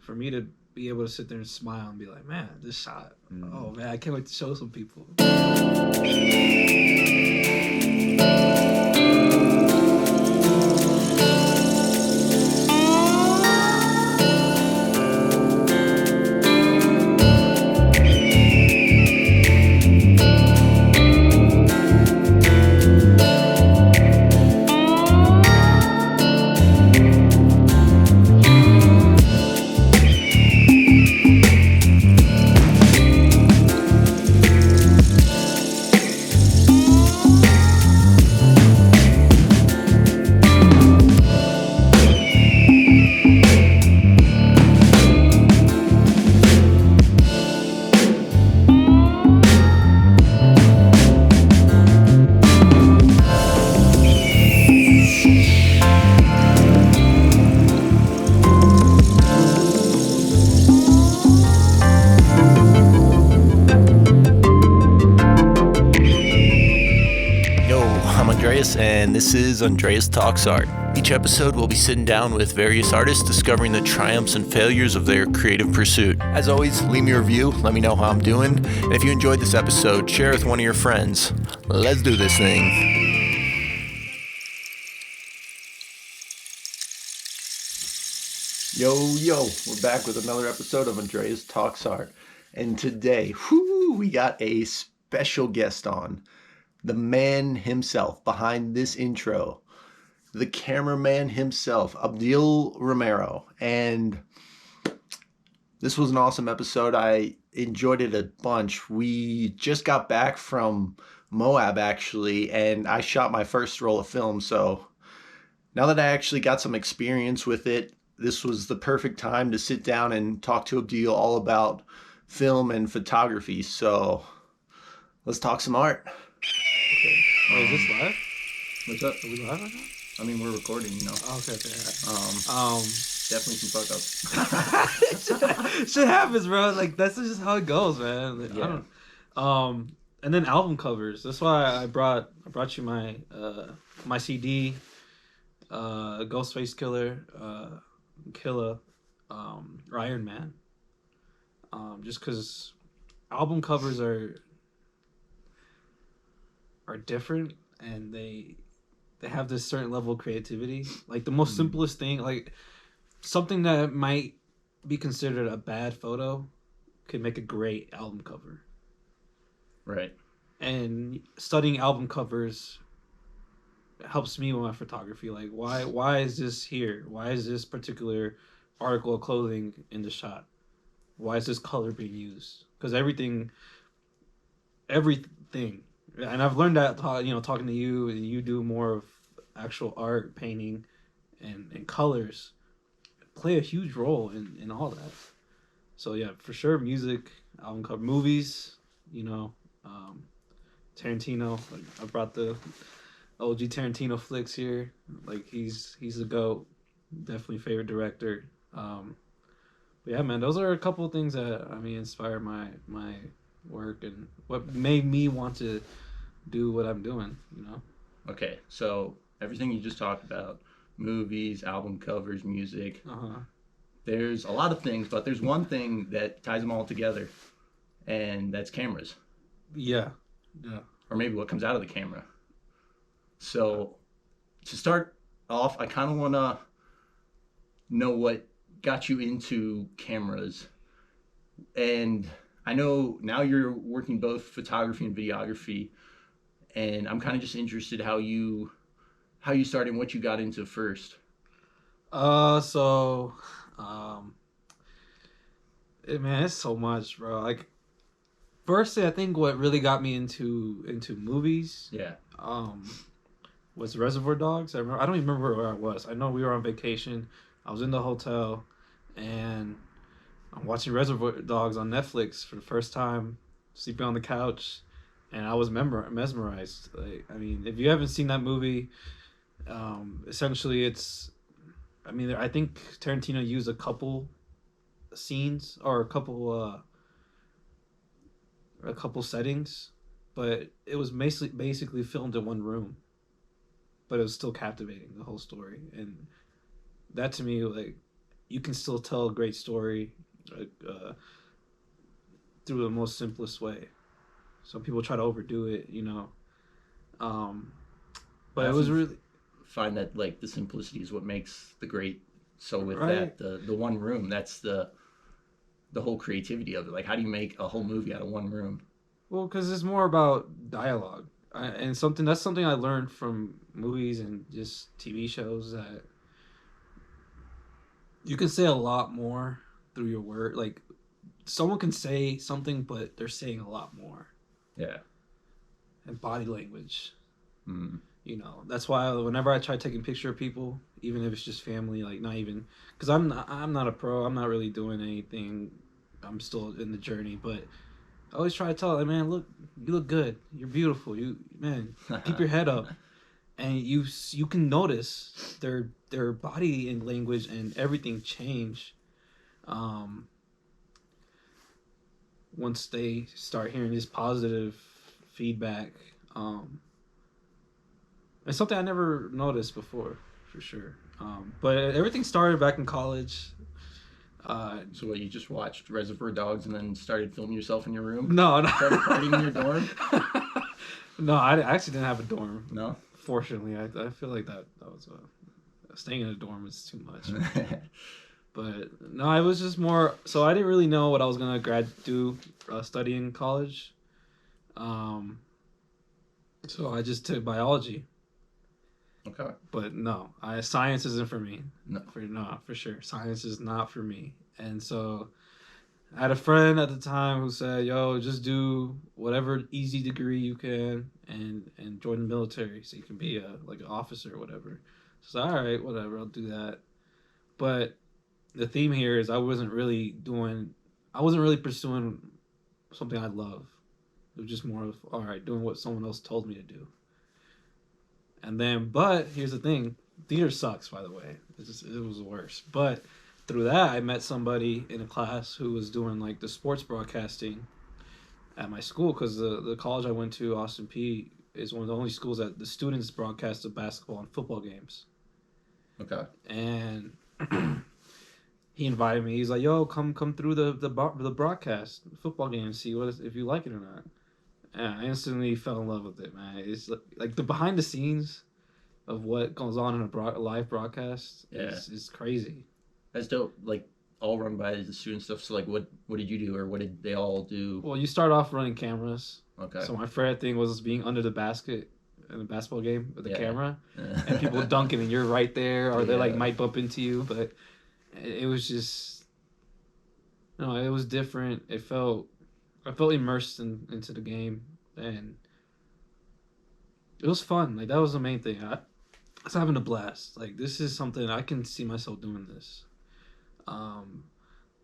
for me to be able to sit there and smile and be like, man, this shot. Oh man, I can't wait to show some people. And this is Andreas Talks Art. Each episode we'll be sitting down with various artists discovering the triumphs and failures of their creative pursuit. As always, leave me a review, let me know how I'm doing, and if you enjoyed this episode, share it with one of your friends. Let's do this thing. Yo, we're back with another episode of Andreas Talks Art. And today, we got a special guest on. The man himself behind this intro, the cameraman himself, Abdiel Romero. And this was an awesome episode. I enjoyed it a bunch. We just got back from Moab, actually, and I shot my first roll of film. So now that I actually got some experience with it, this was the perfect time to sit down and talk to Abdiel all about film and photography. So let's talk some art. Oh, is this live? What's up? Are we live right now? I mean, we're recording, you know. Oh, okay. Definitely some fuck ups. Shit happens, bro. Like that's just how it goes, man. Like, Yeah. I don't. And then album covers. That's why I brought you my my CD, Ghostface Killer, Killa, or Iron Man. Just because album covers are different, and they have this certain level of creativity. Like the most simplest thing, like something that might be considered a bad photo could make a great album cover. Right. And studying album covers helps me with my photography. Like why is this here? Why is this particular article of clothing in the shot? Why is this color being used? Because everything, and I've learned that, talking to you, and you do more of actual art, painting, and colors, play a huge role in all that. So yeah, for sure, music, album cover, movies, Tarantino. Like I brought the OG Tarantino flicks here. Like he's a GOAT, definitely favorite director. But yeah, man, those are a couple of things that inspire my work and what made me want to do what I'm doing, Okay, so everything you just talked about, movies, album covers, music, there's a lot of things, but there's one thing that ties them all together, and that's cameras. Yeah. Or maybe what comes out of the camera. So to start off, I kind of want to know what got you into cameras. And I know now you're working both photography and videography, and I'm kind of just interested how you started and what you got into first. It's so much, bro. Like, firstly, I think what really got me into movies, was Reservoir Dogs. I don't even remember where I was. I know we were on vacation. I was in the hotel, and I'm watching Reservoir Dogs on Netflix for the first time, sleeping on the couch, and I was mesmerized. Like, if you haven't seen that movie, essentially I think Tarantino used a couple scenes or a couple settings, but it was basically filmed in one room, but it was still captivating, the whole story. And that to me, like, you can still tell a great story through the most simplest way. Some people try to overdo it, you know. Um, but I it was often really find that like the simplicity is what makes the great. So with right. that, the one room, that's the whole creativity of it. Like, how do you make a whole movie out of one room? Well, because it's more about dialogue, and something I learned from movies and just TV shows that you can say a lot more through your word. Like someone can say something, but they're saying a lot more. Yeah. And body language. Mm. You know, that's why whenever I try taking picture of people, even if it's just family, like not even because I'm not a pro. I'm not really doing anything. I'm still in the journey, but I always try to tell them, man, look, you look good. You're beautiful. You man, keep your head up, and you can notice their body and language and everything change. Um, Once they start hearing this positive feedback. It's something I never noticed before, for sure. But everything started back in college. So what, you just watched Reservoir Dogs and then started filming yourself in your room? No, no. Started partying in your dorm? No, I actually didn't have a dorm. No? Fortunately, I feel like that was staying in a dorm was too much. But no, it was just more. So I didn't really know what I was gonna study in college. Um, so I just took biology. Okay. But no, science isn't for me. No. For sure. Science is not for me. And so I had a friend at the time who said, "Yo, just do whatever easy degree you can and join the military so you can be like an officer or whatever." So all right, whatever, I'll do that. But the theme here is I wasn't really pursuing something I love. It was just more of all right, doing what someone else told me to do. And then, but here's the thing: theater sucks. By the way, it was the worst. But through that, I met somebody in a class who was doing like the sports broadcasting at my school because the college I went to, Austin P, is one of the only schools that the students broadcast the basketball and football games. Okay. And he invited me. He's like, "Yo, come through the broadcast football game, see if you like it or not." And I instantly fell in love with it, man. It's like the behind the scenes of what goes on in a live broadcast is crazy. That's dope. Like, all run by the student stuff. So, like, what did you do, or what did they all do? Well, you start off running cameras. Okay. So my favorite thing was being under the basket in a basketball game with the camera, and people Yeah. dunking, and you're right there, or they like might bump into you. But it was just, no, it was different. I felt immersed into the game, and it was fun. Like that was the main thing. I was having a blast. Like this is something I can see myself doing this.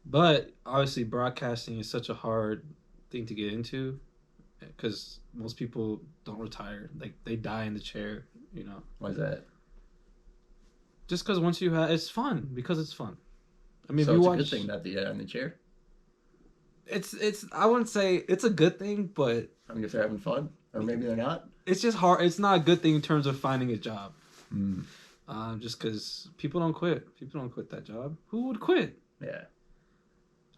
But obviously, broadcasting is such a hard thing to get into because most people don't retire. Like they die in the chair. You know. Why is that? Just because once you have, it's fun because it's fun. I mean, So if you it's watch, a good thing not to get in the chair. it's. I wouldn't say it's a good thing, but I mean, if they're having fun, or maybe they're not. it's just hard. It's not a good thing in terms of finding a job. Mm. Just because people don't quit. People don't quit that job. Who would quit? Yeah.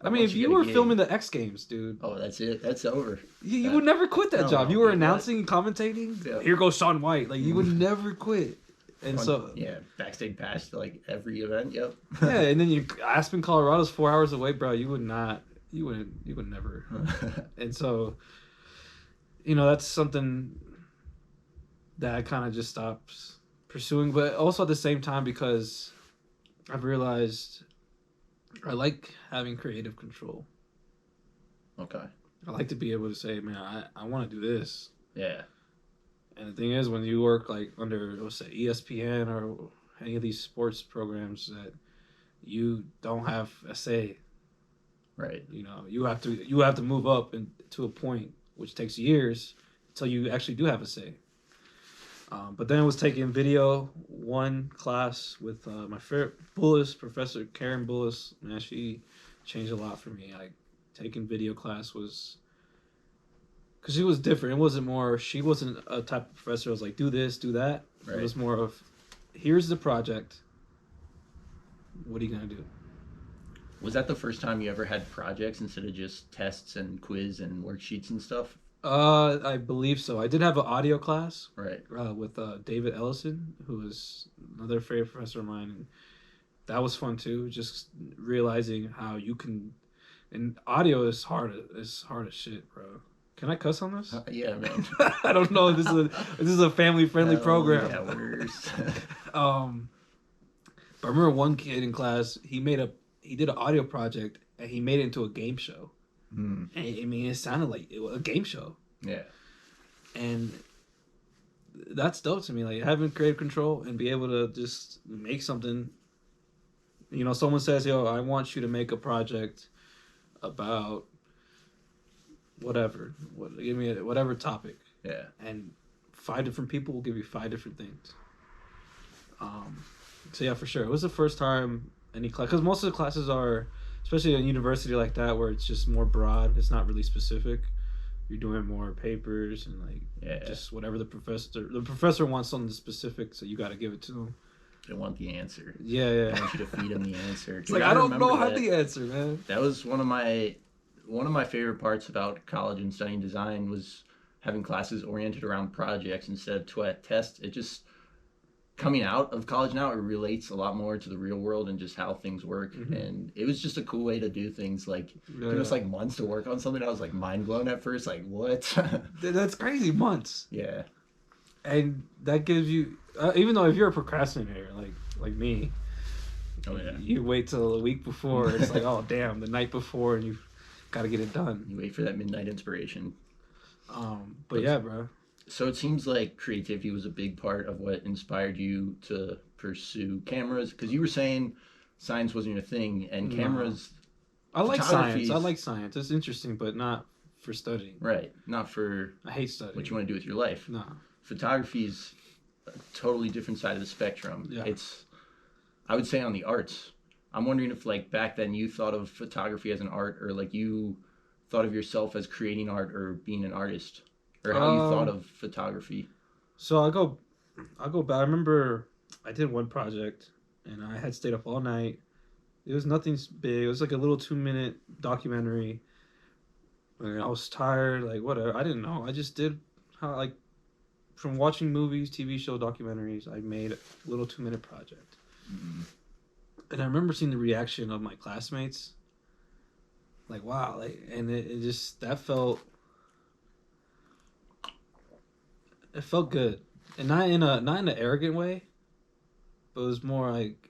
I mean, if you were filming the X Games, dude. Oh, that's it. That's over. You would never quit that job. No, You were yeah, announcing and commentating. Yeah. Here goes Shaun White. Like you would never quit. And so yeah, backstage pass to like every event. Yep. yeah, and then Aspen, Colorado's 4 hours away, bro. You would not. You would never. And so, that's something that I kind of just stopped pursuing. But also at the same time, because I've realized I like having creative control. Okay. I like to be able to say, man, I want to do this. Yeah. And the thing is, when you work like under, let's say, ESPN or any of these sports programs that you don't have a say, right? You have to move up to a point which takes years until you actually do have a say. But then I was taking video one class with my favorite Bullis, Professor Karen Bullis. Man, she changed a lot for me. Like taking video class was. Because she was different. She wasn't a type of professor who was like, do this, do that. Right. It was more of, here's the project. What are you going to do? Was that the first time you ever had projects instead of just tests and quiz and worksheets and stuff? I believe so. I did have an audio class Right. with David Ellison, who is another favorite professor of mine. And that was fun too. Just realizing how you can, and audio is hard. Is hard as shit, bro. Can I cuss on this? Yeah, man. I don't know. This is a family friendly program. Yeah, worse. But I remember one kid in class. He did an audio project and he made it into a game show. Mm. And I mean, it sounded like it was a game show. Yeah. And that's dope to me. Like having creative control and be able to just make something. You know, someone says, "Yo, I want you to make a project about whatever. Give me whatever topic." Yeah. And 5 different people will give you 5 different things. So yeah, for sure, it was the first time any class, because most of the classes are, especially at a university like that, where it's just more broad. It's not really specific. You're doing more papers and like just whatever the professor wants something specific, so you got to give it to them. They want the answer. Yeah. They want you to feed them the answer. It's like I don't know how the answer, man. That was one of my favorite parts about college and studying design was having classes oriented around projects instead of tests. It just coming out of college now, it relates a lot more to the real world and just how things work. Mm-hmm. And it was just a cool way to do things. Like it was like months to work on something. I was like mind blown at first. Like what? That's crazy, months. Yeah. And that gives you, even though if you're a procrastinator like me, oh yeah, you wait till a week before. It's like, oh damn, the night before, and you've got to get it done. You wait for that midnight inspiration. But yeah, bro. So it seems like creativity was a big part of what inspired you to pursue cameras, because you were saying science wasn't your thing, and cameras. I like science. I like science. It's interesting, but not for studying. Right. Not for. I hate studying. What you want to do with your life. No. Photography's a totally different side of the spectrum. Yeah. It's, I would say, on the arts. I'm wondering if like back then you thought of photography as an art, or like you thought of yourself as creating art or being an artist, or how you thought of photography. So I'll go back. I remember I did one project and I had stayed up all night. It was nothing big. It was like a little 2-minute documentary. And I was tired, like whatever. I didn't know. I just did how like from watching movies, TV show, documentaries, I made a little 2-minute project. Mm-hmm. And I remember seeing the reaction of my classmates. Like, wow, like, and it just, that felt good. And not in an arrogant way, but it was more like,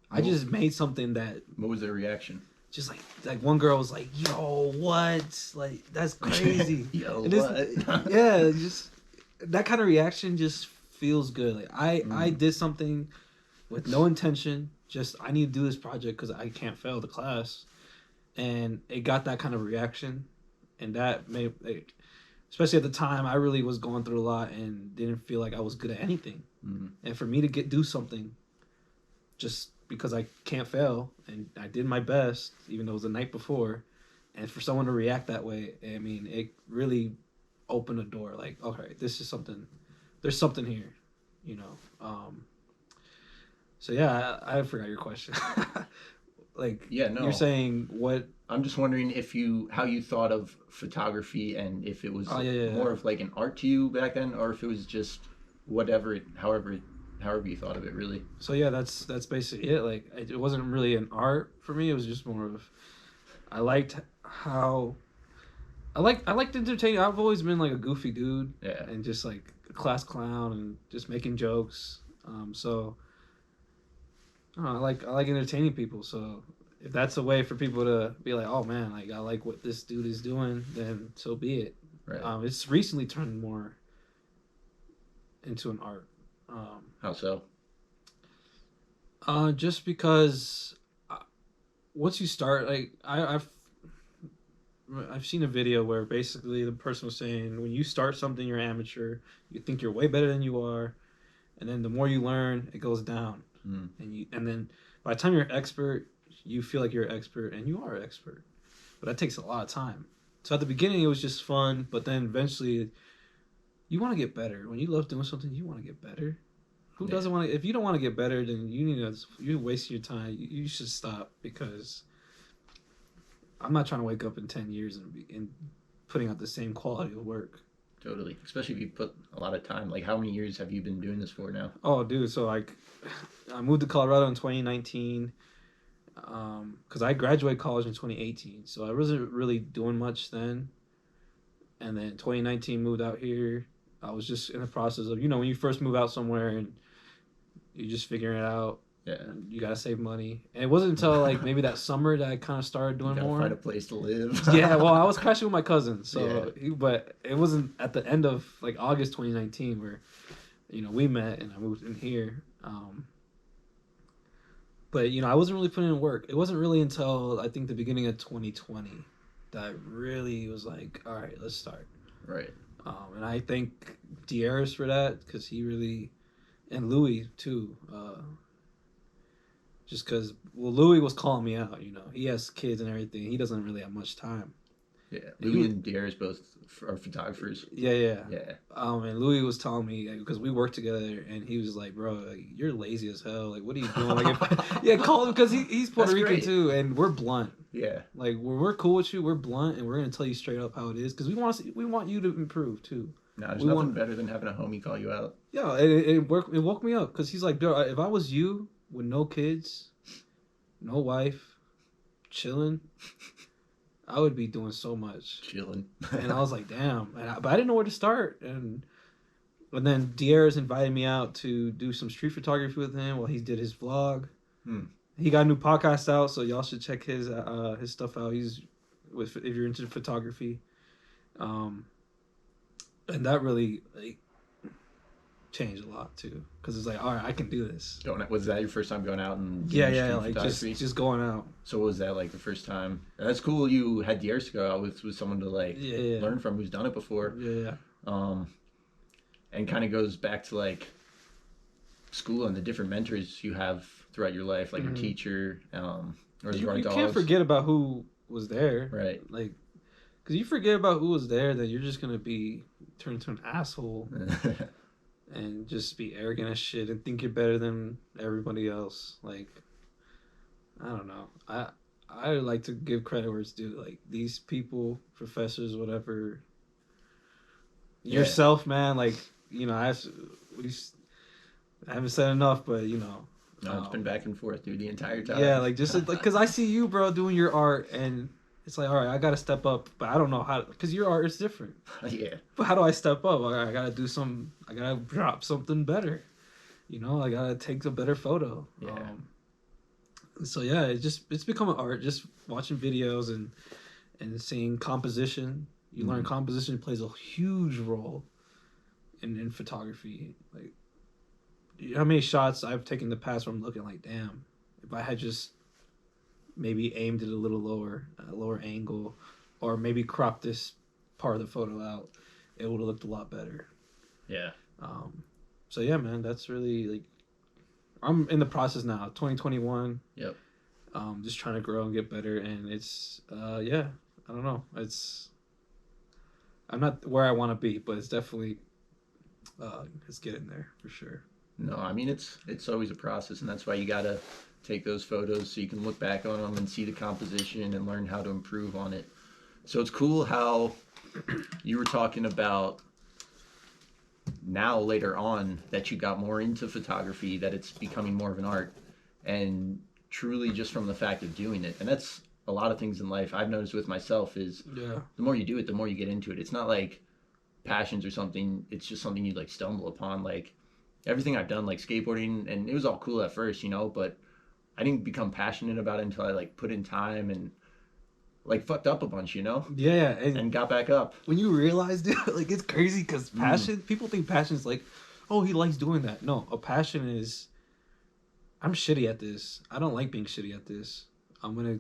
I just made something that. What was their reaction? Just like one girl was like, yo, what? Like, that's crazy. Yo, what? Yeah, just that kind of reaction just feels good. Like I did something with no intention. Just I need to do this project because I can't fail the class, and it got that kind of reaction, and that made, like, especially at the time, I really was going through a lot and didn't feel like I was good at anything. Mm-hmm. And for me to do something, just because I can't fail, and I did my best, even though it was the night before, and for someone to react that way, I mean, it really open a door, like, okay, this is something, there's something here, you know. So yeah, I forgot your question. Like, yeah, no, you're saying what? I'm just wondering how you thought of photography, and if it was more of like an art to you back then, or if it was just however you thought of it, really. So yeah, that's basically it. Like, it wasn't really an art for me. It was just more of, I liked entertaining. I've always been like a goofy dude, and just like a class clown and just making jokes. So I don't know, I like entertaining people. So if that's a way for people to be like, oh man, like I like what this dude is doing, then so be it. Right. It's recently turned more into an art. How so? Just because once you start, like I've seen a video where basically the person was saying, when you start something, you're amateur. You think you're way better than you are, and then the more you learn, it goes down. And then by the time you're an expert, you feel like you're an expert, and you are an expert. But that takes a lot of time. So at the beginning, it was just fun, but then eventually, you want to get better. When you love doing something, you want to get better. Who doesn't want to? If you don't want to get better, then you're wasting your time. You should stop, because I'm not trying to wake up in 10 years and putting out the same quality of work. Totally. Especially if you put a lot of time. Like, how many years have you been doing this for now? Oh, dude. So like, I moved to Colorado in 2019. Because I graduated college in 2018, so I wasn't really doing much then. And then 2019 moved out here. I was just in the process of, when you first move out somewhere and you're just figuring it out. Yeah. You gotta save money, and it wasn't until like maybe that summer that I kind of started doing you gotta more. Find a place to live. Yeah, well, I was crashing with my cousin, so Yeah. but it wasn't at the end of like August 2019 where we met and I moved in here. But I wasn't really putting in work. It wasn't really until I think the beginning of 2020 that I really was like, all right, let's start. Right. And I thank Dieris for that because he really, and Louis too. Just because, Louis was calling me out. He has kids and everything. He doesn't really have much time. Yeah, Louis and Darius both are photographers. Yeah. Yeah. And Louis was telling me because we worked together, and he was like, "Bro, like, you're lazy as hell. Like, what are you doing?" Like, call him because he's Puerto Rican too, and we're blunt. Yeah. Like, when we're cool with you, we're blunt, and we're gonna tell you straight up how it is because we want you to improve too. No, there's nothing better than having a homie call you out. Yeah, it woke me up because he's like, "Dude, if I was you with no kids, no wife, chilling." I would be doing so much. Chilling. And I was like, damn. But I didn't know where to start. And then Dieris invited me out to do some street photography with him while he did his vlog. He got a new podcast out, so y'all should check his stuff out. He's if you're into photography. And that really changed a lot too, because it's like, all right, I can do this. Was that your first time going out and yeah, like just going out? So what was that like the first time? And that's cool. You had years to go out with someone to learn from who's done it before. Yeah. And kind of goes back to like school and the different mentors you have throughout your life, like your teacher, or you can't forget about who was there, right? Like, because you forget about who was there, then you're just gonna be turned into an asshole. And just be arrogant as shit and think you're better than everybody else. Like, I don't know. I like to give credit where it's due. Like, these people, professors, whatever. Yourself, man. Like, I haven't said enough, but No, it's been back and forth through the entire time. Yeah, like just like because I see you, bro, doing your art, and it's like, all right, I gotta step up, but I don't know how, because your art is different. Yeah. But how do I step up? I gotta I gotta drop something better. I gotta take a better photo. Yeah. So yeah, it's become an art. Just watching videos and seeing composition. You learn composition plays a huge role in photography. Like, how many shots I've taken in the past where I'm looking like, damn, if I had just maybe aimed it a little lower, a lower angle, or maybe cropped this part of the photo out, it would have looked a lot better. Yeah. So yeah, man, that's really like, I'm in the process now, 2021. Yep. Just trying to grow and get better, and it's yeah, I don't know, I'm not where I want to be, but it's definitely it's getting there for sure. No, I mean it's always a process, and that's why you gotta take those photos so you can look back on them and see the composition and learn how to improve on it. So it's cool how you were talking about now later on that you got more into photography, that it's becoming more of an art, and truly just from the fact of doing it. And that's a lot of things in life I've noticed with myself is the more you do it, the more you get into it. It's not like passions or something. It's just something you like stumble upon. Like everything I've done, like skateboarding, and it was all cool at first, but I didn't become passionate about it until I like put in time and like fucked up a bunch, Yeah, and got back up. When you realize, dude, like it's crazy because passion. People think passion is like, oh, he likes doing that. No, a passion is, I'm shitty at this. I don't like being shitty at this. I'm gonna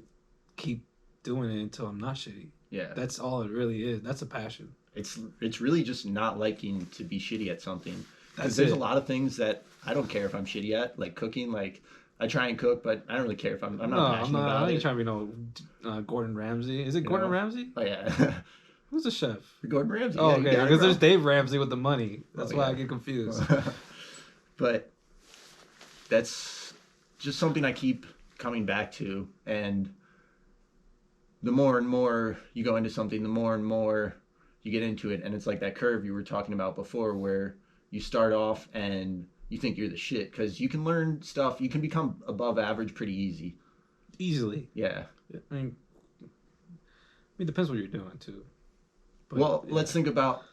keep doing it until I'm not shitty. Yeah, that's all it really is. That's a passion. It's really just not liking to be shitty at something. Because there's a lot of things that I don't care if I'm shitty at, like cooking. Like I try and cook, but I don't really care if I'm not passionate about it. I ain't trying to be no Gordon Ramsay. Is it Gordon Ramsay? Oh yeah. Who's the chef? Gordon Ramsay. Oh, yeah, okay. Because there's Dave Ramsey with the money. That's why I get confused. But that's just something I keep coming back to, and the more and more you go into something, the more and more you get into it, and it's like that curve you were talking about before, where you start off and you think you're the shit because you can learn stuff. You can become above average pretty easy. Easily. Yeah. It depends what you're doing too. But, Well, yeah. let's think about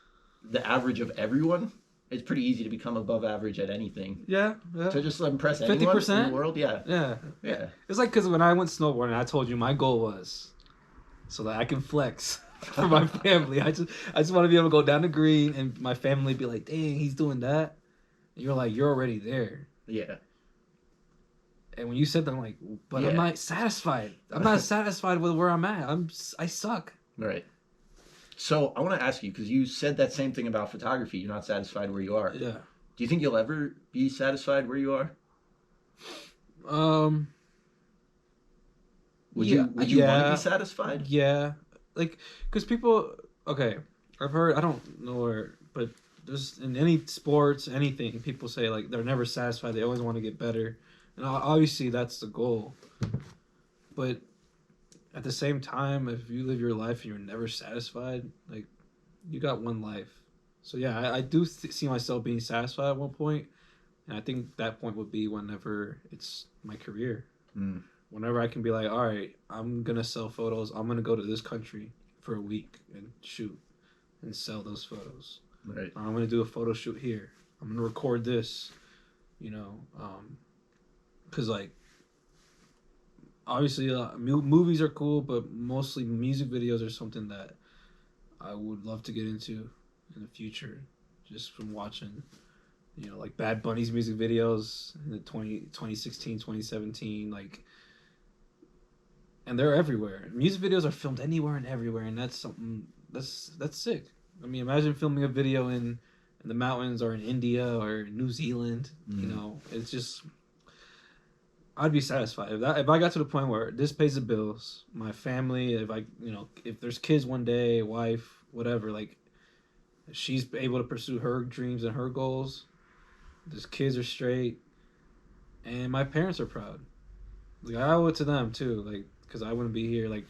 the average of everyone. It's pretty easy to become above average at anything. Yeah. To just impress 50%? anyone in the world, yeah. Yeah. It's like, because when I went snowboarding, I told you my goal was so that I can flex for my family. I just want to be able to go down the green and my family be like, dang, he's doing that. And you're like, you're already there. Yeah. And when you said that, I'm like, but Yeah. I'm not satisfied. I'm not satisfied with where I'm at. I suck. Right. So I want to ask you, because you said that same thing about photography. You're not satisfied where you are. Yeah. Do you think you'll ever be satisfied where you are? Would you want to be satisfied? Yeah. Like, because people, okay, I've heard, I don't know where, but there's in any sports, anything, people say like they're never satisfied. They always want to get better. And obviously that's the goal. But at the same time, if you live your life and you're never satisfied, like, you got one life. So yeah, I do see myself being satisfied at one point, and I think that point would be whenever it's my career. Mm. Whenever I can be like, all right, I'm gonna sell photos. I'm gonna go to this country for a week and shoot and sell those photos. Right. Or I'm gonna do a photo shoot here. I'm gonna record this. You know, because like, obviously movies are cool, but mostly music videos are something that I would love to get into in the future, just from watching, you know, like Bad Bunny's music videos in the 2016, 2017, like, and they're everywhere. Music videos are filmed anywhere and everywhere, and that's something that's sick. I mean, imagine filming a video in the mountains or in India or New Zealand. You know, it's just, I'd be satisfied if I got to the point where this pays the bills, my family, if I, you know, if there's kids one day, wife, whatever, like, she's able to pursue her dreams and her goals. These kids are straight, and my parents are proud. Like, I owe it to them too, like, because I wouldn't be here. Like,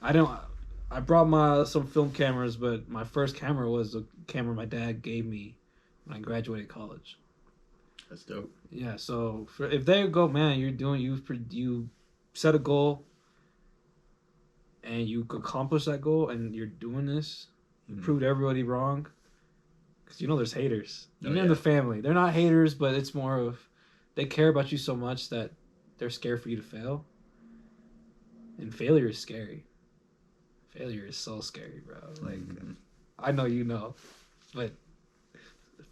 I brought some film cameras, but my first camera was a camera my dad gave me when I graduated college. That's dope. Yeah, so if they go, man, you set a goal and you accomplish that goal and you're doing this, you proved everybody wrong. Because you know there's haters. Even in the family. They're not haters, but it's more of they care about you so much that they're scared for you to fail. And failure is scary. Failure is so scary, bro. Like, I know you know, but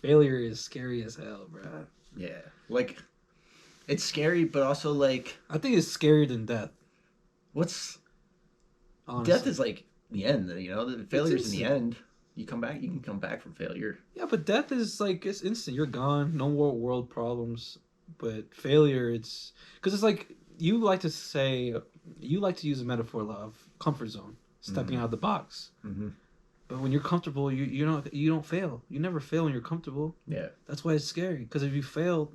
failure is scary as hell, bro. Yeah. Like, it's scary, but also, like, I think it's scarier than death. Honestly. Death is like the end, you know? The failure's in the end. You can come back from failure. Yeah, but death is like, it's instant. You're gone. No more world problems. But failure, it's because it's like you like to use a metaphor of comfort zone, stepping out of the box. But when you're comfortable, you don't fail. You never fail when you're comfortable. Yeah. That's why it's scary. Because if you fail,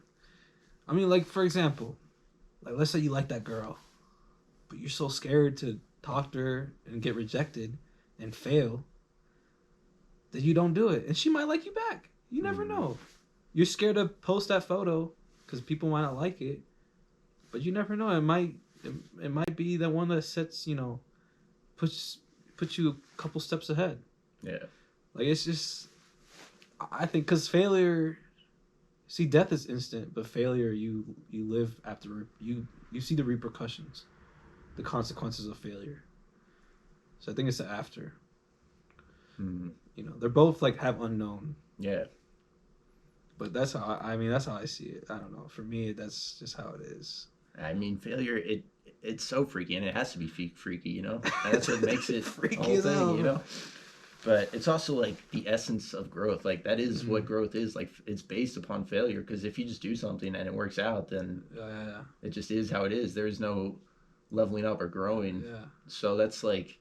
I mean, like, for example, like, let's say you like that girl, but you're so scared to talk to her and get rejected and fail that you don't do it, and she might like you back. You never know. You're scared to post that photo because people might not like it, but you never know. It might be the one that sets, you know, puts you a couple steps ahead. Yeah. Like, it's just, I think, because failure, see, death is instant, but failure, you live after, you see the repercussions, the consequences of failure. So I think it's the after. You know, they're both like have unknown. Yeah. But that's how that's how I see it. I don't know. For me, that's just how it is. I mean, failure, it's so freaky, and it has to be freaky, you know? And that's what makes it freaky the whole thing, hell. You know? But it's also like the essence of growth. Like, that is what growth is. Like, it's based upon failure, because if you just do something and it works out, then it just is how it is. There is no leveling up or growing. Yeah. So that's like,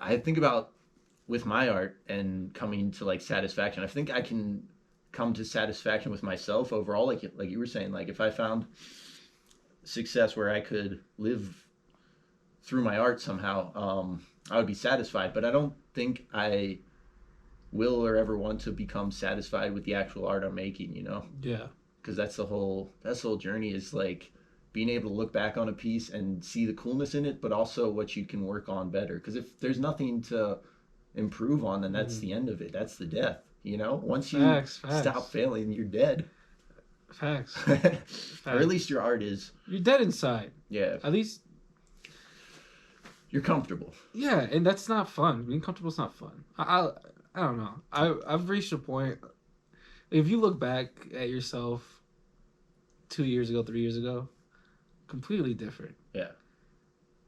I think about with my art and coming to like satisfaction. I think I can come to satisfaction with myself overall. Like you were saying, like if I found success where I could live through my art somehow, I would be satisfied. But I don't think I will or ever want to become satisfied with the actual art I'm making. Yeah. Because that's the whole journey is like being able to look back on a piece and see the coolness in it, but also what you can work on better. Because if there's nothing to improve on, then that's the end of it. That's the death. Once you stop failing, you're dead. Facts. Or at least your art is. You're dead inside. Yeah. At least you're comfortable. Yeah, and that's not fun. Being comfortable is not fun. I don't know. I've reached a point. If you look back at yourself 2 years ago, 3 years ago, completely different. Yeah.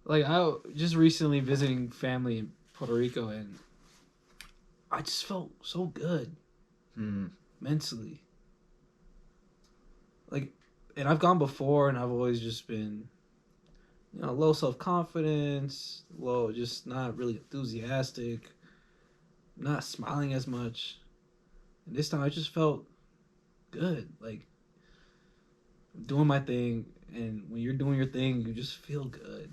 Like I just recently visiting family in Puerto Rico, and I just felt so good mentally. Like, and I've gone before, and I've always just been, low self-confidence, low, just not really enthusiastic, not smiling as much. And this time I just felt good, like doing my thing. And when you're doing your thing, you just feel good.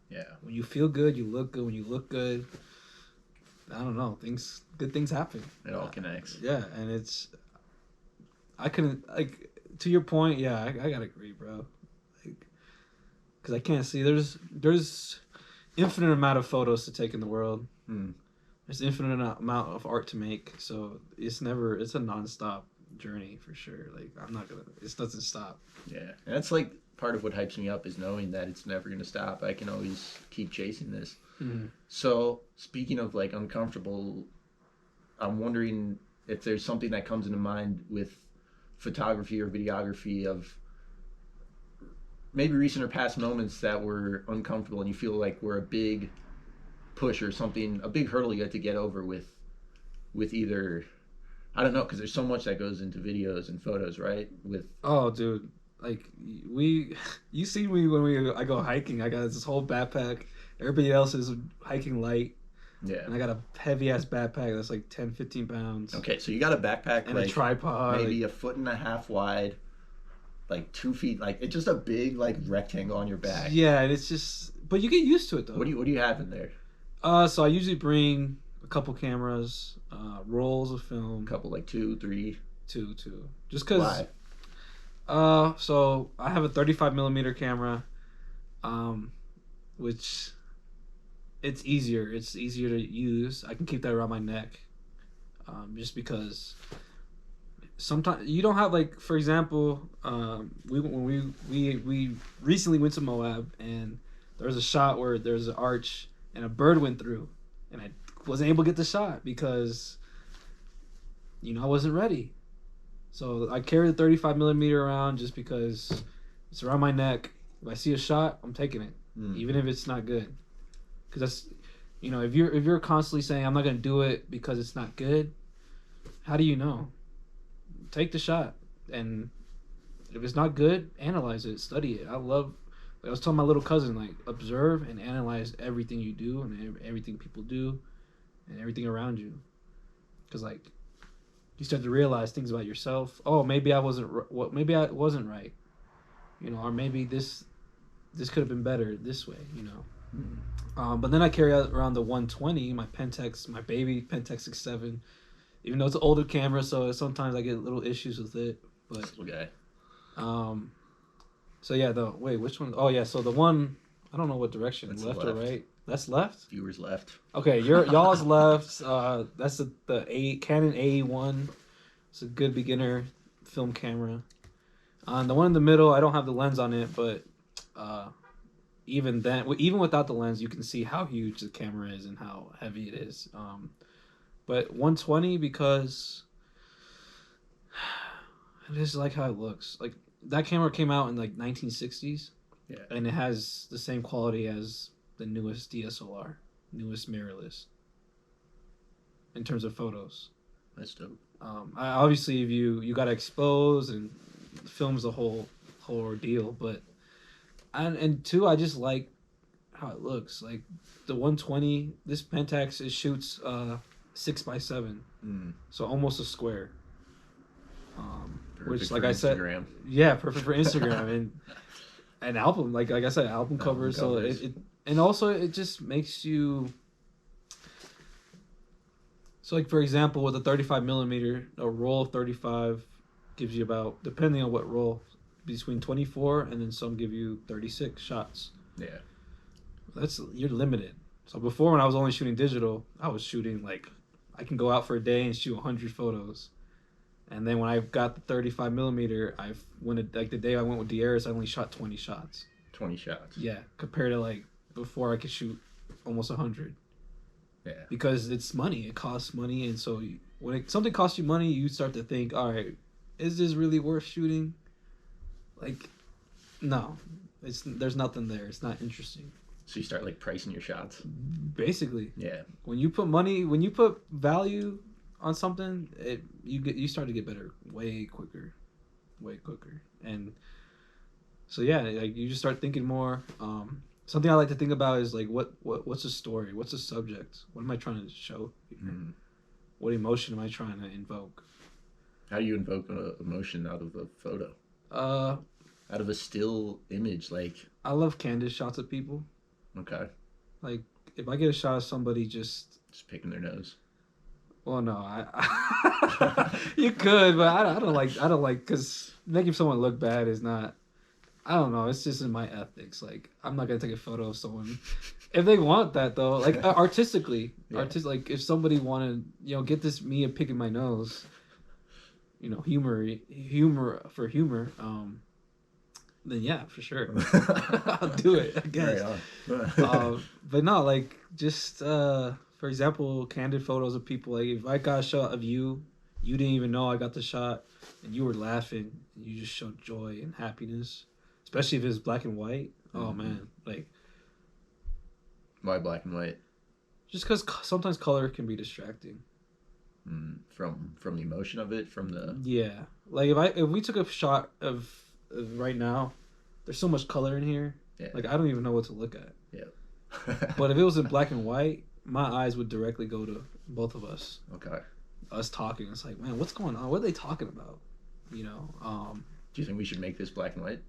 Yeah. When you feel good, you look good. When you look good, I don't know, good things happen. It all connects. Yeah, and I couldn't, like, to your point, yeah, I gotta agree, bro. Like, because I can't see, there's infinite amount of photos to take in the world. There's infinite amount of art to make, so it's a nonstop journey for sure. Like, it doesn't stop. Yeah, and that's like part of what hypes me up is knowing that it's never gonna stop. I can always keep chasing this. So speaking of like uncomfortable, I'm wondering if there's something that comes into mind with photography or videography of maybe recent or past moments that were uncomfortable and you feel like were a big push or something, a big hurdle you had to get over with either, I don't know, because there's so much that goes into videos and photos, right? Oh, dude, like you see me when I go hiking. I got this whole backpack. Everybody else is hiking light. Yeah. And I got a heavy ass backpack that's like 10, 15 pounds. Okay, so you got a backpack and like a tripod, maybe a 1.5 feet wide, like 2 feet, like it's just a big like rectangle on your back. Yeah, and it's just, but you get used to it though. What do you have in there? So I usually bring a couple cameras, rolls of film. A couple, like 2, 3. Two. Just cause. Why? So I have a 35 millimeter camera, which it's easier. It's easier to use. I can keep that around my neck, just because sometimes you don't have, like, for example, when we recently went to Moab, and there was a shot where there's an arch and a bird went through, and I wasn't able to get the shot because I wasn't ready. So I carry the 35 millimeter around just because it's around my neck. If I see a shot, I'm taking it, even if it's not good. Because that's, if you're constantly saying I'm not gonna do it because it's not good, how do you know? Take the shot, and if it's not good, analyze it, study it. I was telling my little cousin, like, observe and analyze everything you do and everything people do and everything around you, because like you start to realize things about yourself. Oh, maybe I wasn't right, or maybe this could have been better this way, But then I carry around the 120, my Pentax, my baby Pentax 6.7, even though it's an older camera, so sometimes I get little issues with it. But okay. So yeah, which one? Oh yeah, so the one, I don't know what direction, That's left left. or right? That's left. Viewers left. Okay, y'all's left. That's the Canon AE1. It's a good beginner film camera. The one in the middle, I don't have the lens on it, but even without the lens, you can see how huge the camera is and how heavy it is. But 120, because I just like how it looks. Like, that camera came out in like 1960s. Yeah. And it has the same quality as the newest DSLR, newest mirrorless, in terms of photos. That's dope. Obviously, if you got to expose, and film's a whole ordeal, but and two, I just like how it looks. Like the 120, this Pentax, it shoots 6x7, so almost a square. Which, like I said, yeah, perfect for Instagram and album. Like I said, album covers. So And also it just makes you. So like for example, with a 35 millimeter, a roll of 35 gives you about, depending on what roll, between 24 and then some give you 36 shots. Yeah. That's you're limited. So before when I was only shooting digital, I was shooting like I can go out for a day and shoot 100 photos. And then when I got the 35 millimeter, I've when it, like the day I went with Dieris, I only shot 20 shots. 20 shots. Yeah, compared to like before I could shoot almost 100. Yeah. Because it's money. It costs money, and so when something costs you money, you start to think, all right, is this really worth shooting? Like, no, there's nothing there. It's not interesting. So you start like pricing your shots. Basically, Yeah. when you put value on something, you start to get better way quicker, and so yeah, like you just start thinking more. Something I like to think about is like what's the story? What's the subject? What am I trying to show here? Mm. What emotion am I trying to invoke? How do you invoke an emotion out of a photo? Out of a still image, like. I love candid shots of people. Okay. Like if I get a shot of somebody just picking their nose. Well, no, you could, but I don't like because making someone look bad is not. I don't know. It's just in my ethics. Like I'm not gonna take a photo of someone if they want that though. Like artistically, Yeah. like if somebody wanted, get this me picking my nose, humor for humor. Then yeah, for sure, I'll do it. I guess. Right But no, like just for example, candid photos of people. Like if I got a shot of you, you didn't even know I got the shot, and you were laughing, and you just showed joy and happiness. Especially if it's black and white. Oh man, like. Why black and white? Just because sometimes color can be distracting. From the emotion of it, from the. Yeah, like if we took a shot of right now, there's so much color in here. Yeah. Like I don't even know what to look at. Yeah. But if it was in black and white, my eyes would directly go to both of us. Okay. Us talking, it's like, man, what's going on? What are they talking about? Do you think we should make this black and white?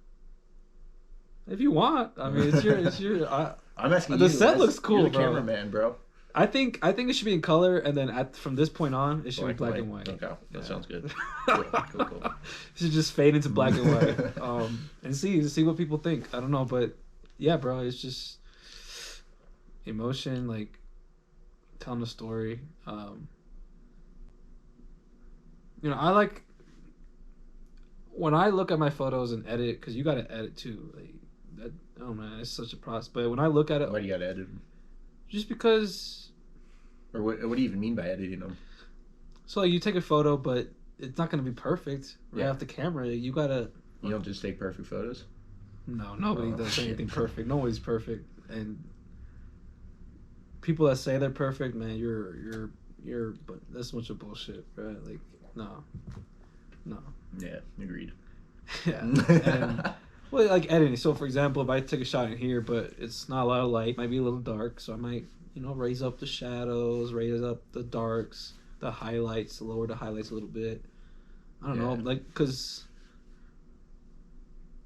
If you want, I mean, it's your. I'm asking the you. set looks cool, You're the bro. cameraman, bro. I think it should be in color, and then from this point on, it should be black and white. Okay, that sounds good. Cool. It should just fade into black and white, and see what people think. I don't know, but yeah, bro, it's just emotion, like telling a story. I like when I look at my photos and edit, because you got to edit too. Like that, oh man, it's such a process. But when I look at it, why do you got to edit them? Just because. Or what do you even mean by editing them? So like, you take a photo, but it's not going to be perfect. Right off the camera, you gotta. You don't just take perfect photos. No, nobody does anything perfect. Nobody's perfect, and people that say they're perfect, man, you're. But that's a bunch of bullshit, right? Like, no. Yeah, agreed. Yeah. And, well, like editing. So, for example, if I take a shot in here, but it's not a lot of light, it might be a little dark, so I might, raise up the shadows, raise up the darks, the highlights, lower the highlights a little bit. I don't know, like, because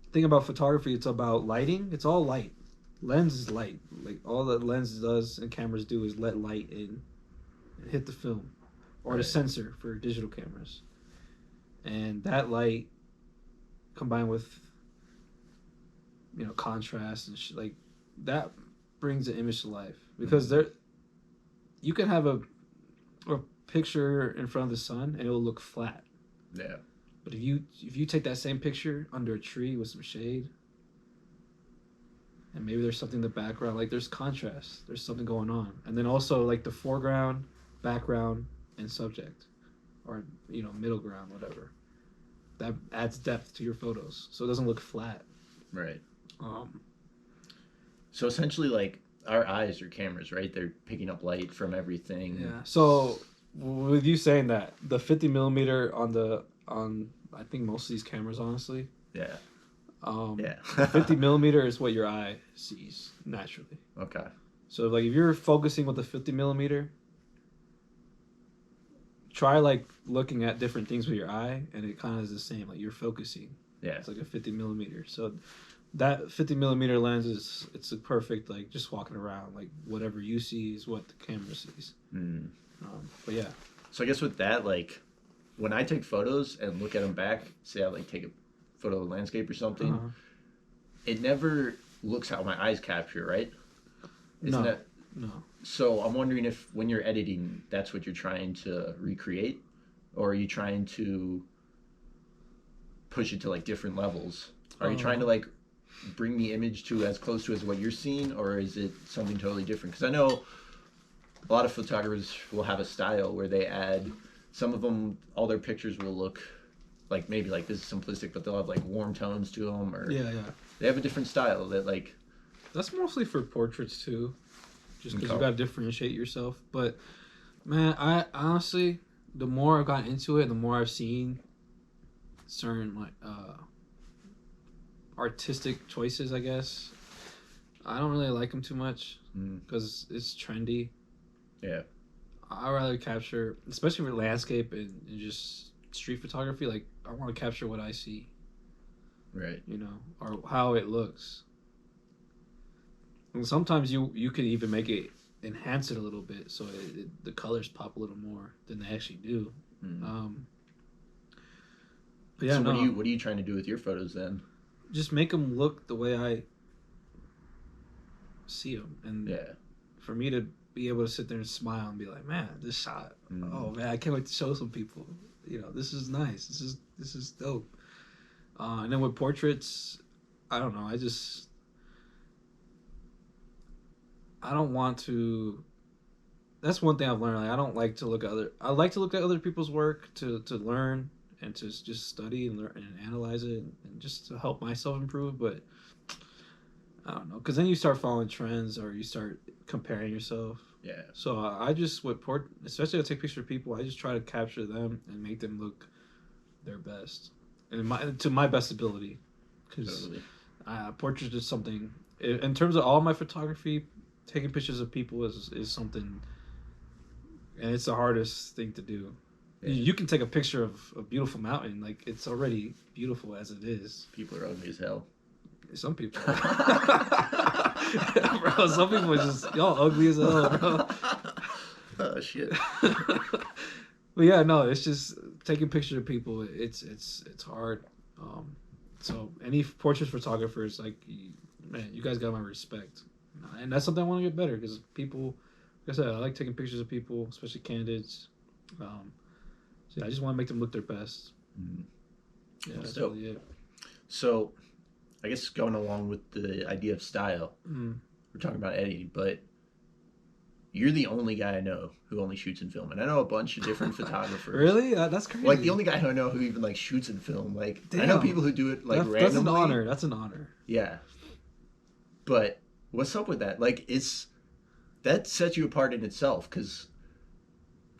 the thing about photography, it's about lighting. It's all light. Lens is light. Like, all that lens does and cameras do is let light in and hit the film, or the sensor for digital cameras. And that light combined with contrast and like that brings the image to life, because you can have a picture in front of the sun and it'll look flat. Yeah. But if you take that same picture under a tree with some shade, and maybe there's something in the background, like there's contrast, there's something going on, and then also like the foreground, background, and subject, or middle ground, whatever, that adds depth to your photos, so it doesn't look flat. Right. So essentially, like, our eyes are cameras, right? They're picking up light from everything. Yeah. So with you saying that, the 50 millimeter on I think most of these cameras, honestly. Yeah. 50 millimeter is what your eye sees naturally. Okay. So like if you're focusing with the 50 millimeter, try like looking at different things with your eye, and it kind of is the same. Like you're focusing. Yeah. It's like a 50 millimeter. So that 50 millimeter lens it's a perfect like just walking around like whatever you see is what the camera sees. Mm. But yeah. So I guess with that, like, when I take photos and look at them back, say I like take a photo of a landscape or something, Uh-huh. it never looks how my eyes capture, right? Isn't No, that no. so? I'm wondering if when you're editing, that's what you're trying to recreate, or are you trying to push it to like different levels? Are you trying to like bring the image to as close to as what you're seeing, or is it something totally different? Because I know a lot of photographers will have a style where they add some of them, all their pictures will look like maybe like this is simplistic, but they'll have like warm tones to them, or Yeah, yeah. they have a different style that like That's mostly for portraits too, just because you Okay. got to differentiate yourself. But man, I honestly, the more I've gotten into it, the more I've seen certain like artistic choices. I guess I don't really like them too much mm, because it's trendy. yeah, I rather capture, especially for landscape and just street photography. Like I want to capture what I see, right. you know, or how it looks. And sometimes you could even make it enhance it a little bit so the colors pop a little more than they actually do. Mm. Um, but yeah, So no, what are you trying to do with your photos then? just make them look the way I see them, and Yeah. for me to be able to sit there and smile and be like, man, this shot, Mm. oh man, I can't wait to show some people. You know, this is nice. This is dope. And then with portraits, I don't know. I don't want to. That's one thing I've learned. Like, I don't like to look at other. I like to look at other people's work to learn and to just study and learn and analyze it and just to help myself improve. But I don't know, because then you start following trends or you start comparing yourself. Yeah. So I just with especially I take pictures of people. I just try to capture them and make them look their best and to my best ability. Because Totally. portraits is something. In terms of all my photography, taking pictures of people is something, and it's the hardest thing to do. Yeah. You can take a picture of a beautiful mountain, like it's already beautiful as it is. People are ugly as hell. Some people, bro. Some people are just y'all ugly as hell, bro. Oh shit. But yeah, no, it's just taking pictures of people. It's hard. So any portrait photographers, like, man, you guys got my respect, and that's something I want to get better because people, like I said, I like taking pictures of people, especially candidates. So yeah, I just want to make them look their best. Mm. Yeah, That's that's dope. really it. So, I guess going along with the idea of style, Mm. we're talking about editing, but you're the only guy I know who only shoots in film, and I know a bunch of different photographers. Really? That's crazy. Like the only guy who I know who even like shoots in film. Like I know Damn. people who do it like randomly. That's an honor. That's an honor. Yeah. But what's up with that? Like that sets you apart in itself because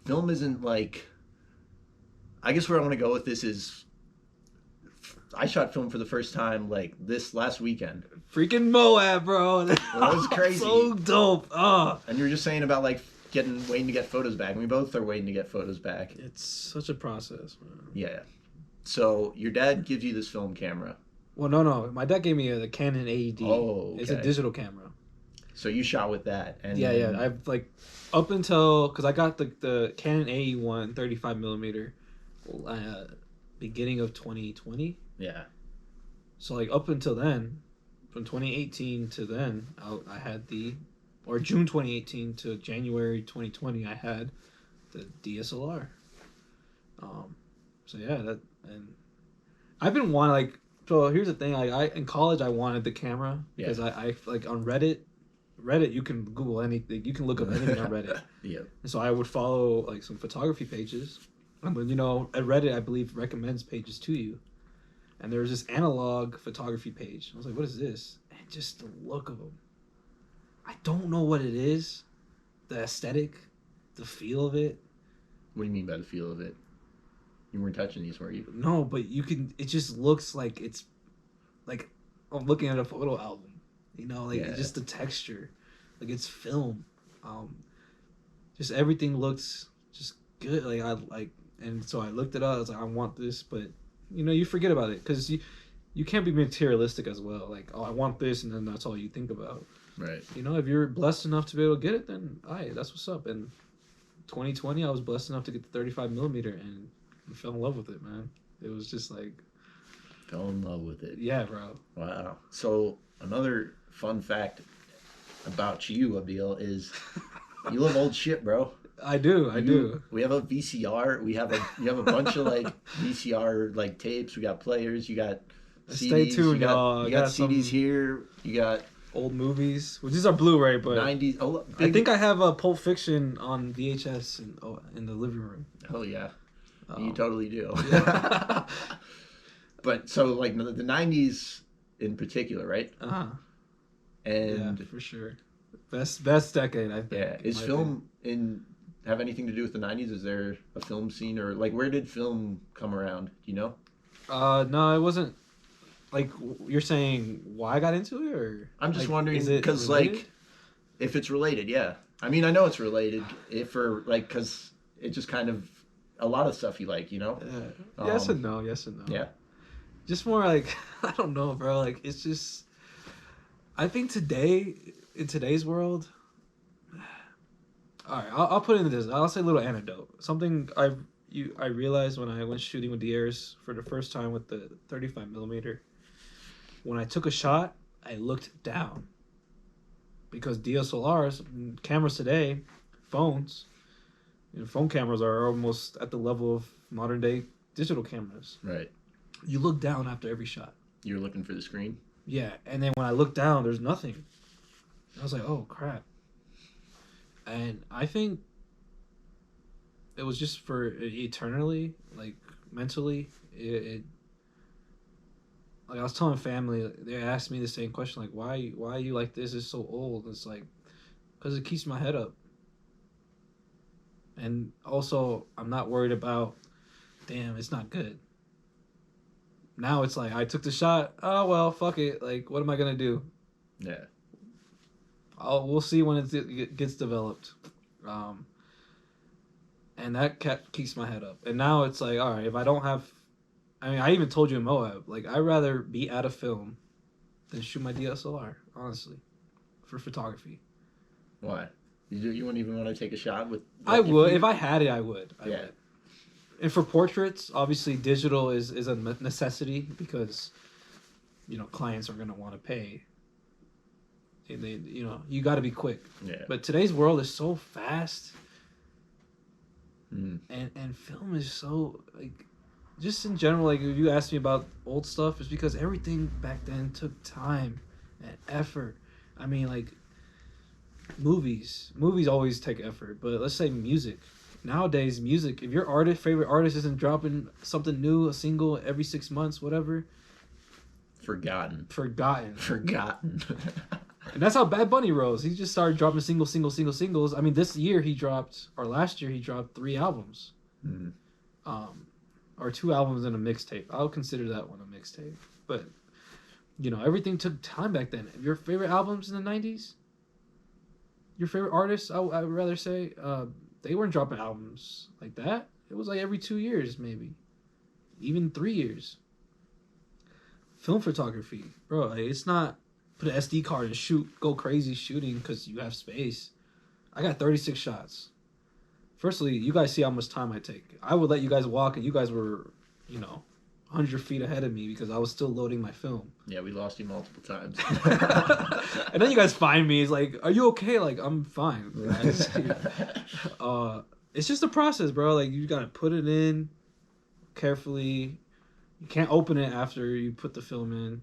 film isn't like. I guess where I want to go with this is, I shot film for the first time like this last weekend. Freaking Moab, bro. That was crazy. So dope. And you were just saying about like waiting to get photos back. And we both are waiting to get photos back. It's such a process, man. Yeah. So your dad gives you this film camera. Well, no. My dad gave me the Canon AED. Oh, okay. It's a digital camera. So you shot with that. And Yeah. I've like up until because I got the Canon AE1 35 millimeter, beginning of 2020. Yeah. So like up until then, from 2018 to then, I had or June 2018 to January 2020, I had the DSLR. So yeah, and I've been wanting like. So here's the thing, like I in college I wanted the camera because I like on Reddit you can Google anything, you can look up anything on Reddit. Yeah. And so I would follow like some photography pages, and then at Reddit I believe recommends pages to you. And there was this analog photography page. I was like, what is this? And just the look of them. I don't know what it is. The aesthetic, the feel of it. What do you mean by the feel of it? You weren't touching these, were you? No, but it just looks like it's like I'm looking at a photo album. Just the texture. Like it's film. Just everything looks just good. And so I looked it up. I was like, I want this, but you forget about it because you you can't be materialistic as well. Like, oh, I want this, and then that's all you think about. Right. You know, if you're blessed enough to be able to get it, then that's what's up. And 2020, I was blessed enough to get the 35 millimeter, and I fell in love with it, man. It was just like, fell in love with it. Yeah, bro. Wow. So another fun fact about you, Abdiel, is you love old shit, bro. I do. We have a VCR. You have a bunch of like VCR like tapes. We got players. You got CDs. Stay tuned, y'all. You got CDs here. You got old movies. Well, these are Blu-ray, but 90s. Oh, I think I have a Pulp Fiction on VHS in the living room. Oh yeah, you totally do. Yeah. But so like the 90s in particular, right? And yeah, for sure, best decade, I think. Yeah, is film have anything to do with the 90s? Is there a film scene, or like where did film come around? Do you know? No, it wasn't. Like, you're saying why I got into it, or I'm just like, wondering because like if it's related, yeah. I mean, I know it's related because it just kind of a lot of stuff you like, you know. Yes and no. Yeah. Just more like I don't know, bro. Like it's just I think in today's world. All right, I'll put it into this. I'll say a little anecdote. Something I realized when I went shooting with the Airs for the first time with the 35 millimeter. When I took a shot, I looked down because DSLRs, cameras today, phones, phone cameras are almost at the level of modern day digital cameras. Right. You look down after every shot. You're looking for the screen? Yeah, and then when I looked down, there's nothing. I was like, oh, crap. And I think it was just for eternally, like, mentally, it like, I was telling family, they asked me the same question, like, why are you like this? It's so old. It's like, because it keeps my head up. And also, I'm not worried about, damn, it's not good. Now it's like, I took the shot. Oh, well, fuck it. Like, what am I going to do? Yeah. We'll see when it gets developed. And that keeps my head up. And now it's like, all right, if I don't have... I mean, I even told you in Moab, like, I'd rather be out of film than shoot my DSLR, honestly, for photography. Why? You wouldn't even want to take a shot with... I would. If I had it, I would. I would. And for portraits, obviously, digital is a necessity because, clients are going to want to pay. And they, you got to be quick. Yeah. But today's world is so fast. Mm. And film is so, like, just in general, like, if you ask me about old stuff, it's because everything back then took time and effort. I mean, like, movies always take effort, but let's say music. Nowadays, music, if your favorite artist isn't dropping something new, a single every 6 months, whatever. Forgotten. And that's how Bad Bunny rose. He just started dropping singles. I mean, last year he dropped 3 albums. Mm. Or 2 albums and a mixtape. I'll consider that one a mixtape. But, everything took time back then. Your favorite albums in the 90s? Your favorite artists, I would rather say, they weren't dropping albums like that. It was like every 2 years, maybe. Even 3 years. Film photography. Bro, like, it's not put an SD card and go crazy shooting because you have space. I got 36 shots. Firstly, you guys see how much time I take. I would let you guys walk, and you guys were, 100 feet ahead of me because I was still loading my film. Yeah, we lost you multiple times. And then you guys find me. It's like, are you okay? Like, I'm fine. It's just a process, bro. Like, you got to put it in carefully. You can't open it after you put the film in.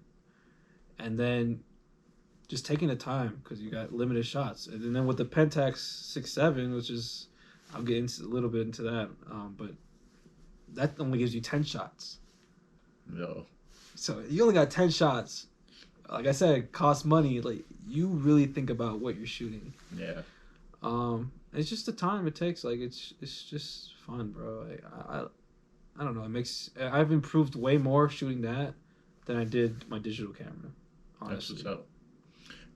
And then just taking the time because you got limited shots. And then with the Pentax 6.7, which is... I'll get into a little bit into that, but that only gives you 10 shots. No. So you only got 10 shots. Like I said, it costs money. Like, you really think about what you're shooting. Yeah. It's just the time it takes. Like, it's just fun, bro. Like, I don't know. I've improved way more shooting that than I did my digital camera. Honestly.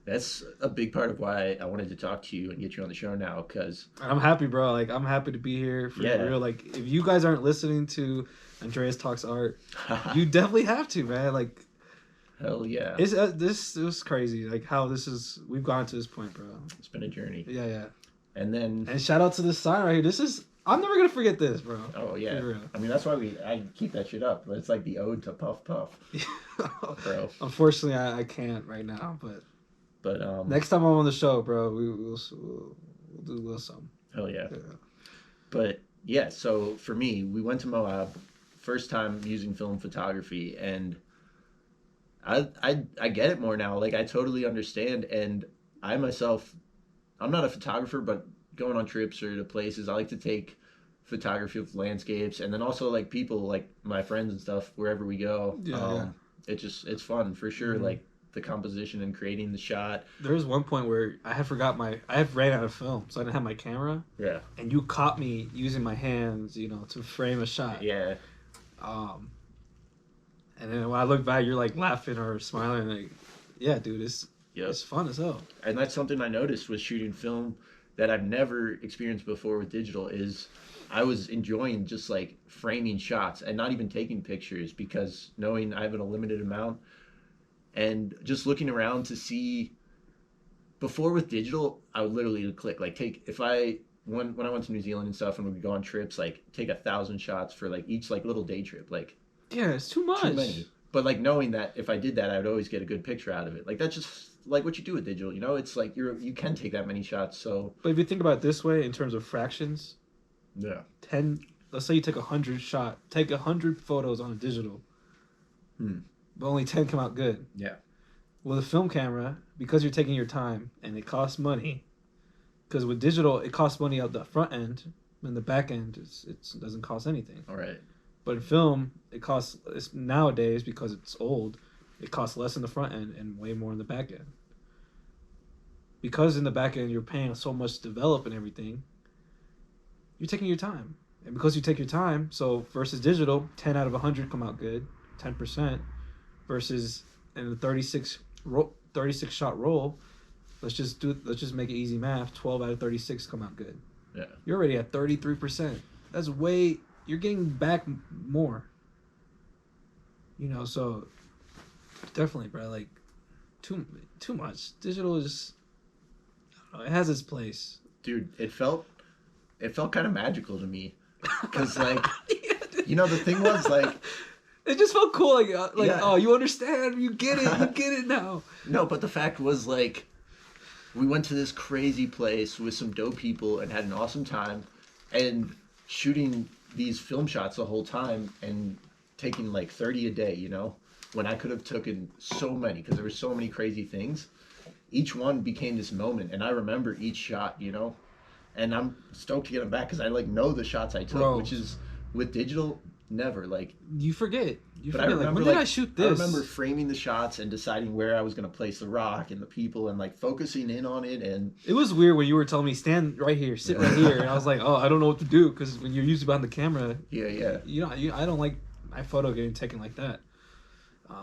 That's a big part of why I wanted to talk to you and get you on the show now, because... I'm happy, bro. Like, I'm happy to be here for real. Like, if you guys aren't listening to Andreas Talks Art, you definitely have to, man. Like, Hell yeah. It's this was crazy. Like how we've gotten to this point, bro. It's been a journey. Yeah, yeah. And then And shout out to this sign right here. I'm never gonna forget this, bro. oh yeah. I mean that's why I keep that shit up. It's like the ode to Puff Puff. Bro. Unfortunately, I can't right now, but next time I'm on the show, bro, we'll do a little something. Hell yeah. But yeah, so for me, we went to Moab, first time using film photography, and I get it more now. Like I totally understand, and I myself, I'm not a photographer, but going on trips or to places, I like to take photography of landscapes, and then also like people, like my friends and stuff, wherever we go. Yeah. It's fun for sure. Mm-hmm. Like the composition and creating the shot. There was one point where I had ran out of film, so I didn't have my camera. Yeah. And you caught me using my hands, to frame a shot. Yeah. And then when I look back, you're like laughing or smiling, like, yeah, dude, it's fun as hell. And that's something I noticed with shooting film that I've never experienced before with digital is I was enjoying just like framing shots and not even taking pictures because knowing I have a limited amount and just looking around to see. Before with digital, I would literally click like when I went to New Zealand and stuff and we would go on trips, like take 1,000 shots for like each like little day trip, like yeah, it's too much. too many. But like knowing that if I did that, I would always get a good picture out of it. Like that's just like what you do with digital, it's like you can take that many shots. So but if you think about it this way in terms of fractions, yeah, 10. Let's say you take 100 photos on a digital, but only 10 come out good. Yeah. With a film camera, because you're taking your time and it costs money, because with digital it costs money at the front end, and the back end it doesn't cost anything. All right. But in film, it's nowadays because it's old, it costs less in the front end and way more in the back end. Because in the back end you're paying so much to develop and everything, you're taking your time. And because you take your time, so versus digital, 10 out of 100 come out good, 10%, versus in the 36 shot roll, let's just make it easy math, 12 out of 36 come out good. Yeah. You're already at 33%. That's you're getting back more. So definitely, bro, like too much. Digital is, I don't know, it has its place. Dude, it felt kind of magical to me. Cuz like the thing was like it just felt cool, yeah. Oh, you understand, you get it now. No, but the fact was like we went to this crazy place with some dope people and had an awesome time and shooting these film shots the whole time and taking like 30 a day, when I could have taken so many because there were so many crazy things. Each one became this moment and I remember each shot, and I'm stoked to get them back because I like know the shots I took. Bro. Which is with digital, never. Like you forget. But I remember, when did I shoot this? I remember framing the shots and deciding where I was going to place the rock and the people and like focusing in on it. And it was weird when you were telling me stand right here, sit right here, and I was like, oh, I don't know what to do because when you're usually behind the camera, I don't like my photo getting taken like that.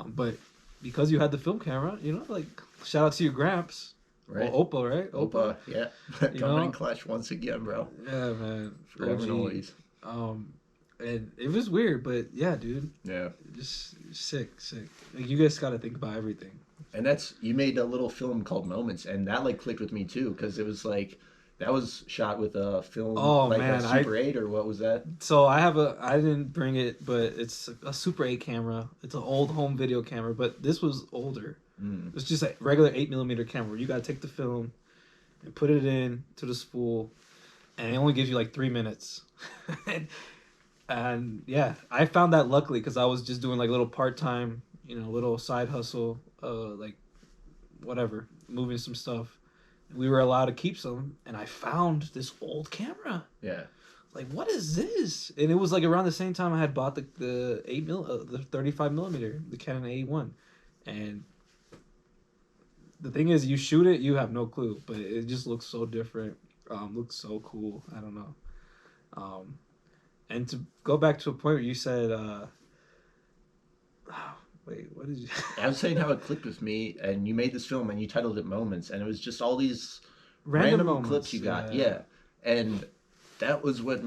But because you had the film camera, like shout out to your Gramps. Right. Well, Opa, right? Opa, yeah. Coming in clutch once again, bro. Yeah, man. Forever and always. And it was weird, but yeah, dude. Yeah. Just sick. Like, you guys got to think about everything. And you made a little film called Moments, and that like clicked with me too, because it was like, that was shot with a film, a Super 8, or what was that? So I didn't bring it, but it's a Super 8 camera. It's an old home video camera, but this was older. It's just a regular 8mm camera where you gotta take the film and put it in to the spool, and it only gives you like 3 minutes. and yeah, I found that luckily because I was just doing like little part-time, little side hustle, like whatever, moving some stuff. We were allowed to keep some, and I found this old camera. Yeah. Like, what is this? And it was like around the same time I had bought the 35mm, the Canon A1, and the thing is, you shoot it, you have no clue, but it just looks so different. Looks so cool. I don't know. And to go back to a point where you said, wait, what did you? I was saying how it clicked with me, and you made this film, and you titled it Moments, and it was just all these random clips you got, yeah. And that was what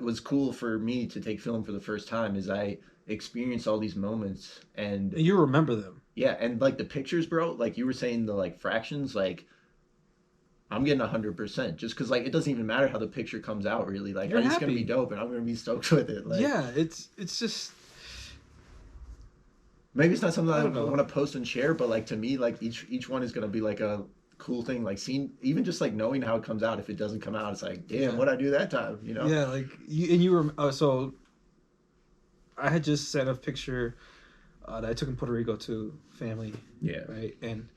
was cool for me to take film for the first time is I experienced all these moments, and you remember them. Yeah, and like the pictures, bro, like you were saying the like fractions, like I'm getting 100% just because like it doesn't even matter how the picture comes out really. Like You're it's gonna be happy. dope and I'm gonna be stoked with it. Like Yeah, it's just maybe it's not something I I don't know. want to post and share, but like to me, like each one is gonna be like a cool thing. Like seeing even just like knowing how it comes out. If it doesn't come out, it's like damn, Yeah, what I do that time, you know? yeah. Like you and you were so I had just sent a picture that I took in Puerto Rico to family, Yeah, right? And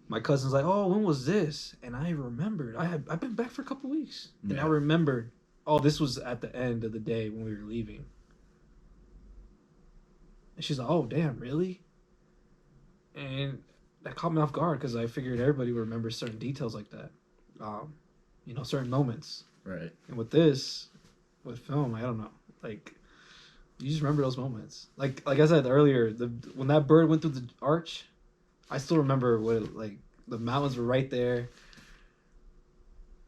my cousin's like, "Oh, when was this?" And I remembered. I've been back for a couple weeks, and I yeah. remembered. Oh, this was at the end of the day when we were leaving. And she's like, "Oh, damn, really?" And that caught me off guard because I figured everybody would remember certain details like that, um, certain moments. Right. And with this, with film, I don't know, like you just remember those moments. Like I said earlier, the when that bird went through the arch, I still remember what like the mountains were right there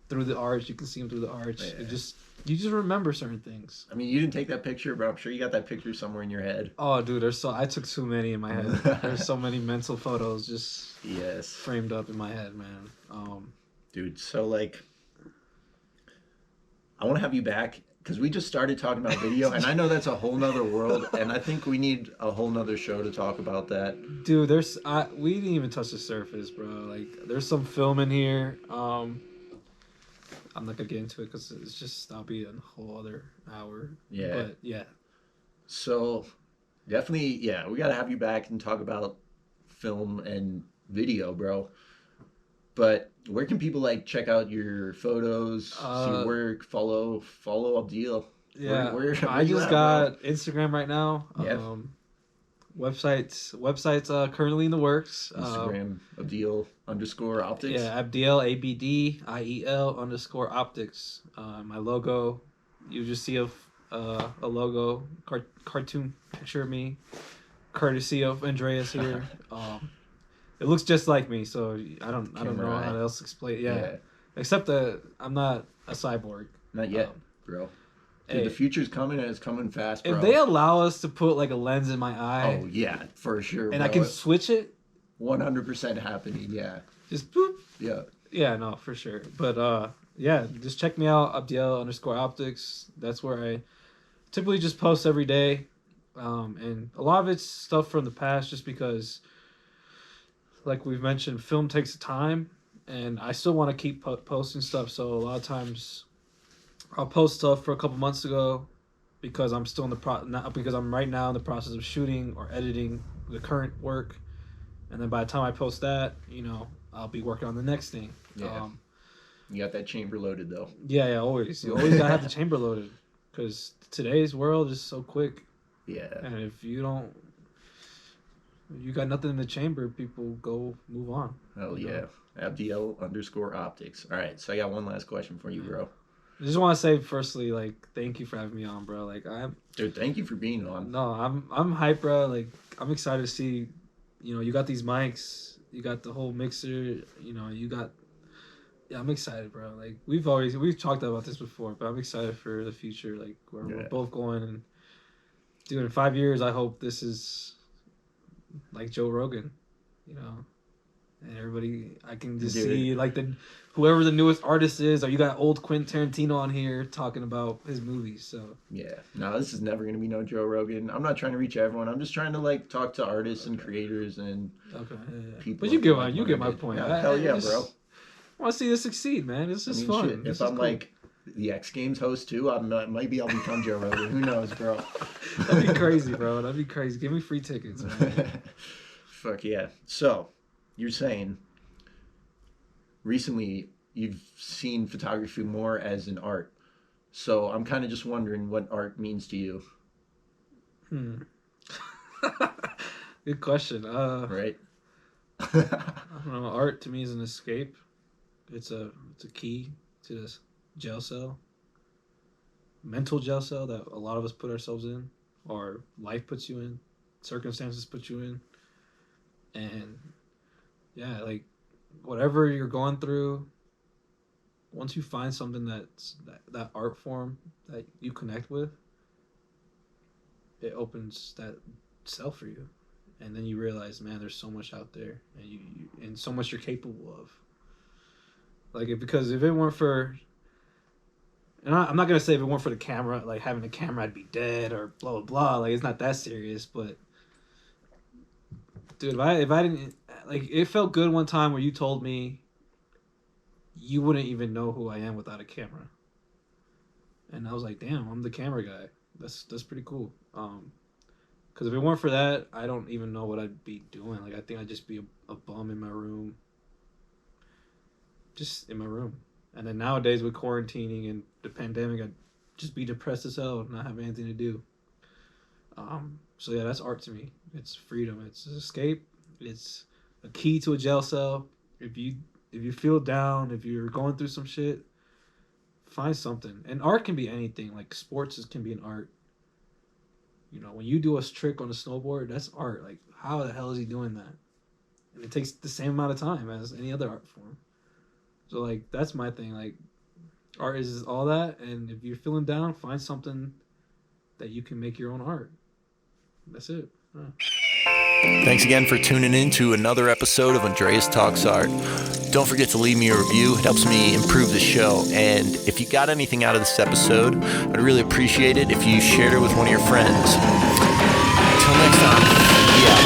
through the arch. You can see them through the arch. It Yeah. just you just remember certain things. I mean, you didn't take that picture, but I'm sure you got that picture somewhere in your head. Oh, dude, I took too many in my head. There's so many mental photos just Yes. framed up in my head, man. Dude, so like I want to have you back because we just started talking about video, and I know that's a whole nother world, and I think we need a whole nother show to talk about that. Dude, we didn't even touch the surface, bro. Like there's some film in here. I'm not gonna get into it because it's just that'll be a whole other hour. Yeah. But yeah, So definitely, yeah, we got to have you back and talk about film and video, bro. But where can people like check out your photos, see your uh, work, follow Abdiel? yeah. Where I you just at, bro? got Instagram right now. Yeah, Websites currently in the works. Instagram Abdiel underscore optics. Yeah, Abdiel ABDIEL_optics. My logo, you just see a logo cartoon picture of me, courtesy of Andreas here. It looks just like me, so I don't know Camera how eye. else to explain. Yeah, Yeah, except that I'm not a cyborg. not yet, bro. Dude, the Hey, future's coming and it's coming fast, if they bro. allow us to put like a lens in my eye Oh yeah, for sure, and I can bro. switch it, 100% happening. Yeah, just boop. yeah, Yeah, no, for sure. But yeah, just check me out, Abdiel_optics. That's where I typically just post every day. And a lot of it's stuff from the past just because like we've mentioned, film takes time and I still want to keep posting stuff. So a lot of times I'll post stuff for a couple months ago because I'm still in the not because I'm right now in the process of shooting or editing the current work. And then by the time I post that, I'll be working on the next thing. yeah. You got that chamber loaded though. Yeah, always. You always gotta have the chamber loaded, because today's world is so quick, Yeah. and if you got nothing in the chamber, people go move on. Hell you know? yeah. Abdiel underscore optics. All right. So I got one last question for you, bro. I just want to say, firstly, like, thank you for having me on, bro. Like, Dude, thank you for being on. I'm hyped, bro. Like, I'm excited to see, you got these mics, you got the whole mixer, you got. Yeah, I'm excited, bro. Like we've talked about this before, but I'm excited for the future. Like where we're both going, and dude, in 5 years, I hope this is like Joe Rogan, and everybody. I can just see like whoever the newest artist is, or you got old Quentin Tarantino on here talking about his movies. So yeah, no, this is never gonna be no Joe Rogan. I'm not trying to reach everyone. I'm just trying to like talk to artists and creators and people. But you get my point. Yeah, hell yeah, bro. I want to see this succeed, man. It's just fun. Shit, if I'm cool. Like the X Games host too, maybe I'll become Joe Rogan. Who knows, bro? That'd be crazy, bro. That'd be crazy. Give me free tickets, man. Fuck yeah. So, you're saying recently you've seen photography more as an art. So, I'm kind of just wondering what art means to you. Good question. Right? I don't know. Art to me is an escape. It's a key to this jail cell, mental jail cell that a lot of us put ourselves in, or life puts you in, circumstances put you in, and yeah, like whatever you're going through, once you find something that art form that you connect with, it opens that cell for you, and then you realize, man, there's so much out there, and and so much you're capable of. Because if it weren't for, and I'm not gonna say if it weren't for the camera, like having the camera, I'd be dead or blah blah blah. Like it's not that serious, but dude, if I didn't, like, it felt good one time where you told me you wouldn't even know who I am without a camera, and I was like, damn, I'm the camera guy. That's pretty cool. Because if it weren't for that, I don't even know what I'd be doing. Like I think I'd just be a bum in my room, just in my room. And then nowadays with quarantining and the pandemic, I'd just be depressed as hell and not have anything to do. So yeah, that's art to me. It's freedom. It's an escape. It's a key to a jail cell. If you feel down, if you're going through some shit, find something. And art can be anything. Like can be an art. You know, when you do a trick on a snowboard, that's art. Like, how the hell is he doing that? And it takes the same amount of time as any other art form. So like, that's my thing. Like, art is all that. And if you're feeling down, find something that you can make your own art. That's it. Thanks again for tuning in to another episode of Andreas Talks Art. Don't forget to leave me a review. It helps me improve the show. And if you got anything out of this episode, I'd really appreciate it if you shared it with one of your friends. Until next time, yeah.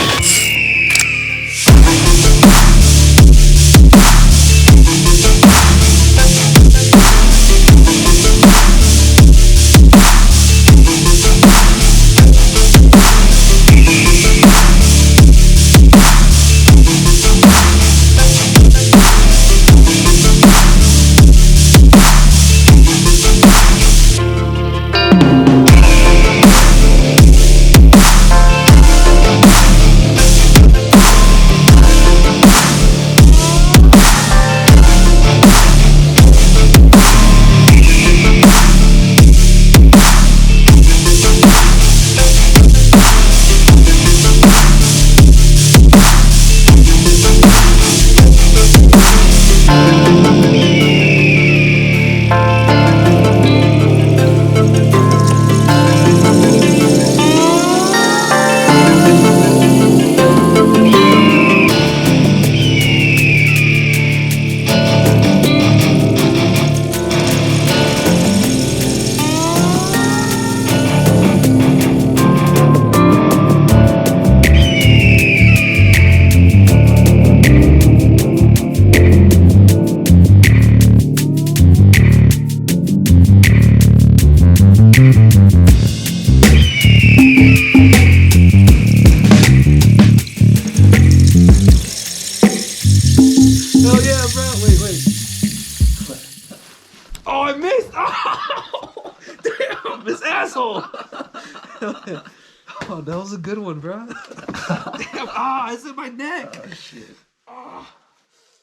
Oh, that was a good one, bro. Damn, it's in my neck. Oh, shit. Oh.